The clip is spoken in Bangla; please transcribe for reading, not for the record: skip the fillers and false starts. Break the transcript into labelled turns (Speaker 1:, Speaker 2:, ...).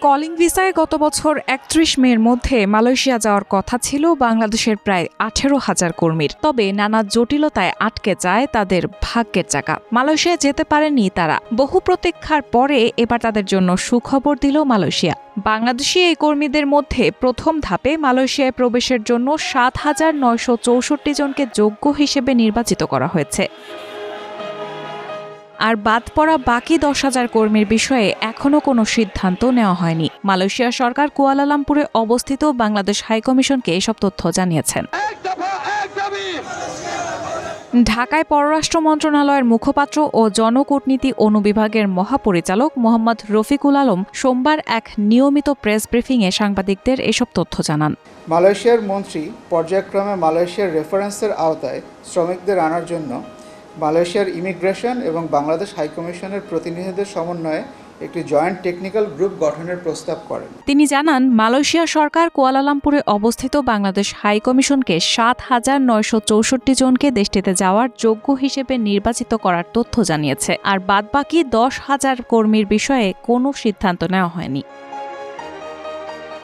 Speaker 1: কলিং ভিসায় গত বছর ৩১ মের মধ্যে মালয়েশিয়া যাওয়ার কথা ছিল বাংলাদেশের প্রায় ১৮,০০০ কর্মীর। তবে নানা জটিলতায় আটকে যায় তাদের ভাগ্যের চাকা। মালয়েশিয়া যেতে পারেনি তারা। বহু প্রতীক্ষার পরে এবার তাদের জন্য সুখবর দিল মালয়েশিয়া। বাংলাদেশি এই কর্মীদের মধ্যে প্রথম ধাপে মালয়েশিয়ায় প্রবেশের জন্য ৭,৯৬৪ জনকে যোগ্য হিসেবে নির্বাচিত করা হয়েছে। আর বাদ পড়া বাকি ১০,০০০ কর্মীর বিষয়ে এখনও কোনো সিদ্ধান্ত নেওয়া হয়নি। মালয়েশিয়া সরকার কুয়ালালামপুরে অবস্থিত বাংলাদেশ হাইকমিশনকে এসব তথ্য জানিয়েছেন। ঢাকায় পররাষ্ট্র মন্ত্রণালয়ের মুখপাত্র ও জনকূটনীতি অনুবিভাগের মহাপরিচালক মোহাম্মদ রফিকুল আলম সোমবার এক নিয়মিত প্রেস ব্রিফিংয়ে সাংবাদিকদের এসব তথ্য জানান।
Speaker 2: মালয়েশিয়ার মন্ত্রী পর্যায়ক্রমে মালয়েশিয়ার রেফারেন্সের আওতায় শ্রমিকদের আনার জন্য মালয়েশিয়ার ইমিগ্রেশন এবং বাংলাদেশ হাইকমিশনের প্রতিনিধিদের সমন্বয়ে একটি জয়েন্ট টেকনিক্যাল গ্রুপ গঠনের প্রস্তাব করেন।
Speaker 1: তিনি জানান, মালয়েশিয়া সরকার কুয়ালালামপুরে অবস্থিত বাংলাদেশ হাইকমিশনকে ৭,৯৬৪ জনকে দেশটিতে যাওয়ার যোগ্য হিসেবে নির্বাচিত করার তথ্য জানিয়েছে। আর বাদবাকি ১০,০০০ কর্মীর বিষয়ে কোনো সিদ্ধান্ত নেওয়া হয়নি।